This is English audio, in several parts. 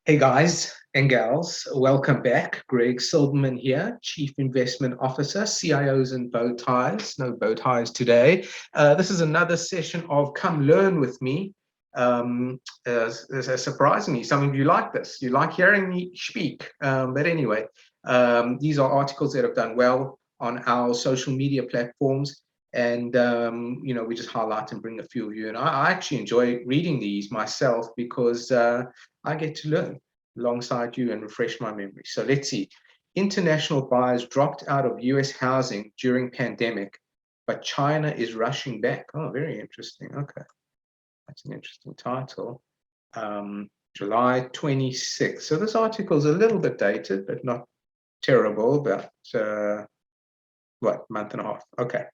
Hey guys and gals, welcome back. Greg Silverman here, Chief Investment Officer, CIOs and bow ties. No bow ties today. This is another session of Come Learn with Me. Surprisingly, some of you like this. You like hearing me speak. But anyway, these are articles that have done well on our social media platforms. And, we just highlight and bring a few of you. And I actually enjoy reading these myself because I get to learn alongside you and refresh my memory. So let's see. International buyers dropped out of US housing during pandemic, but China is rushing back. Oh, very interesting. Okay. That's an interesting title. July 26th. So this article is a little bit dated, but not terrible, about month and a half. Okay.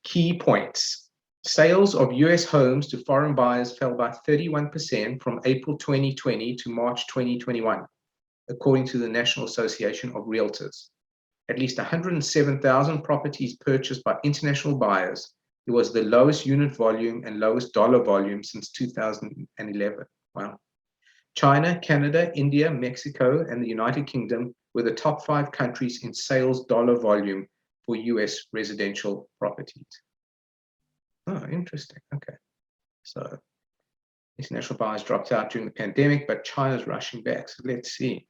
Key points. Sales of US homes to foreign buyers fell by 31% from April 2020 to March 2021, according to the National Association of Realtors. At least 107,000 properties purchased by international buyers. It was the lowest unit volume and lowest dollar volume since 2011. Wow. China, Canada, India, Mexico, and the United Kingdom were the top 5 countries in sales dollar volume for US residential properties. Oh, interesting. Okay. So international buyers dropped out during the pandemic, but China's rushing back. So let's see.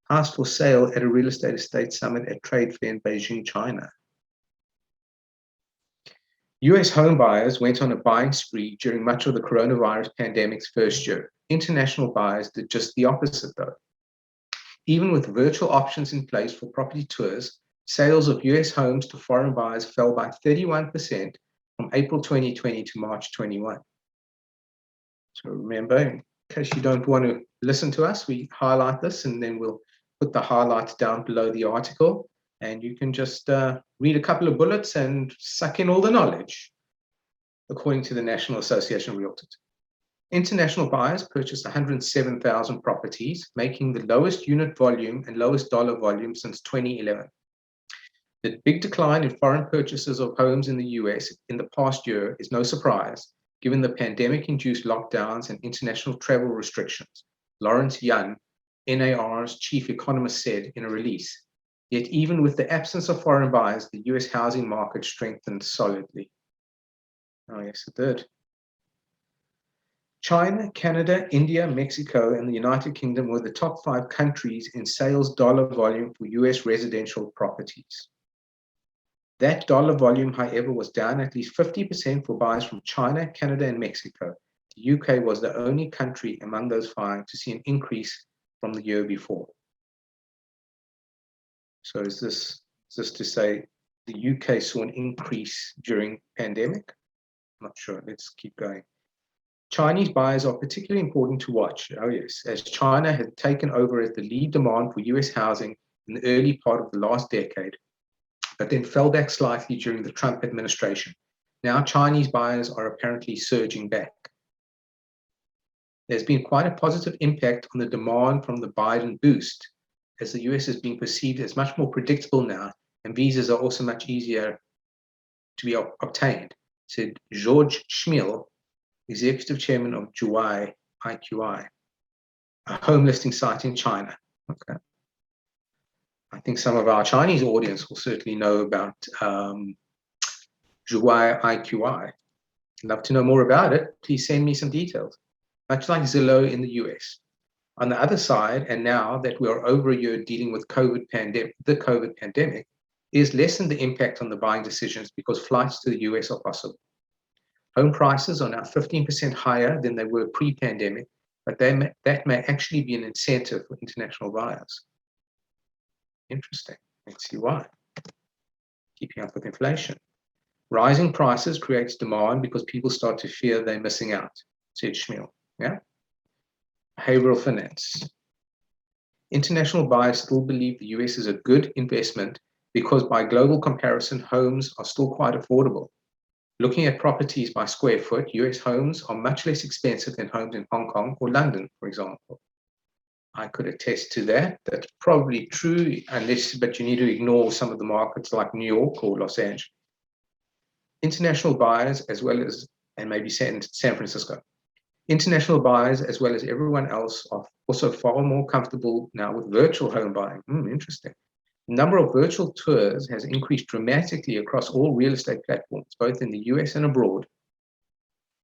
House for sale at a real estate summit at Trade Fair in Beijing, China. US home buyers went on a buying spree during much of the coronavirus pandemic's first year. International buyers did just the opposite, though. Even with virtual options in place for property tours, sales of US homes to foreign buyers fell by 31% from April 2020 to March 21. So remember, in case you don't want to listen to us, we highlight this and then we'll put the highlights down below the article and you can just read a couple of bullets and suck in all the knowledge, according to the National Association of Realtors. International buyers purchased 107,000 properties, making the lowest unit volume and lowest dollar volume since 2011. The big decline in foreign purchases of homes in the US in the past year is no surprise, given the pandemic-induced lockdowns and international travel restrictions, Lawrence Yun, NAR's chief economist, said in a release. Yet even with the absence of foreign buyers, the US housing market strengthened solidly. Oh, yes, it did. China, Canada, India, Mexico, and the United Kingdom were the top 5 countries in sales dollar volume for US residential properties. That dollar volume, however, was down at least 50% for buyers from China, Canada, and Mexico. The UK was the only country among those 5 to see an increase from the year before. So is this to say the UK saw an increase during pandemic? I'm not sure. Let's keep going. Chinese buyers are particularly important to watch. Oh yes, as China had taken over as the lead demand for US housing in the early part of the last decade, but then fell back slightly during the Trump administration. Now Chinese buyers are apparently surging back. There's been quite a positive impact on the demand from the Biden boost, as the US is being perceived as much more predictable now, and visas are also much easier to be obtained, said Georg Chmiel, executive chairman of Juwai IQI, a home listing site in China. Okay. I think some of our Chinese audience will certainly know about Juwai IQI. I'd love to know more about it. Please send me some details. Much like Zillow in the US. On the other side, and now that we are over a year dealing with the COVID pandemic, it has lessened the impact on the buying decisions because flights to the US are possible. Home prices are now 15% higher than they were pre-pandemic, but that may actually be an incentive for international buyers. Interesting. Let's see why. Keeping up with inflation. Rising prices creates demand because people start to fear they're missing out, said Chmiel. Yeah. Behavioral finance. International buyers still believe the US is a good investment because by global comparison, homes are still quite affordable. Looking at properties by square foot, US homes are much less expensive than homes in Hong Kong or London, for example. I could attest to that. That's probably true, but you need to ignore some of the markets like New York or Los Angeles. International buyers, as well as, and maybe San Francisco. International buyers, as well as everyone else, are also far more comfortable now with virtual home buying. Interesting. The number of virtual tours has increased dramatically across all real estate platforms, both in the US and abroad.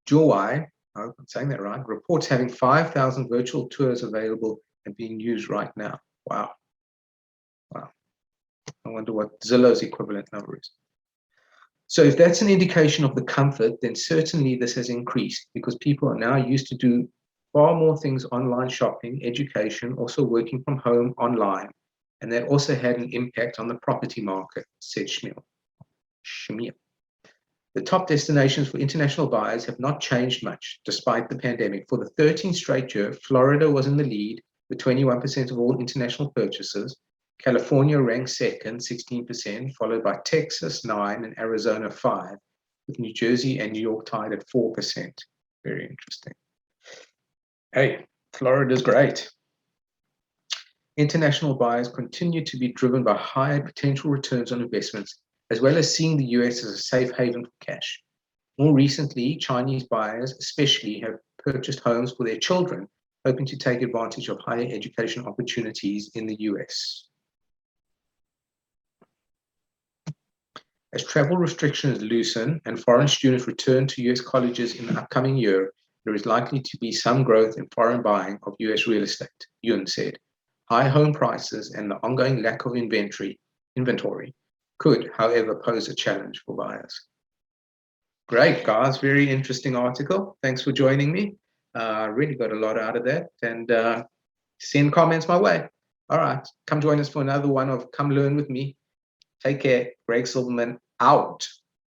Juwai, I hope I'm saying that right, reports having 5,000 virtual tours available and being used right now. Wow. Wow. I wonder what Zillow's equivalent number is. So if that's an indication of the comfort, then certainly this has increased because people are now used to do far more things online shopping, education, also working from home online. And that also had an impact on the property market, said Chmiel. The top destinations for international buyers have not changed much despite the pandemic. For the 13th straight year, Florida was in the lead with 21% of all international purchases. California ranked second, 16%, followed by Texas, 9%, and Arizona, 5%, with New Jersey and New York tied at 4%. Very interesting. Hey, Florida's great. International buyers continue to be driven by higher potential returns on investments, as well as seeing the US as a safe haven for cash. More recently, Chinese buyers especially have purchased homes for their children, hoping to take advantage of higher education opportunities in the US. As travel restrictions loosen and foreign students return to US colleges in the upcoming year, there is likely to be some growth in foreign buying of US real estate, Yun said. High home prices and the ongoing lack of inventory could, however, pose a challenge for buyers. Great, guys. Very interesting article. Thanks for joining me. Really got a lot out of that. And send comments my way. All right. Come join us for another one of Come Learn With Me. Take care. Greg Silverman out.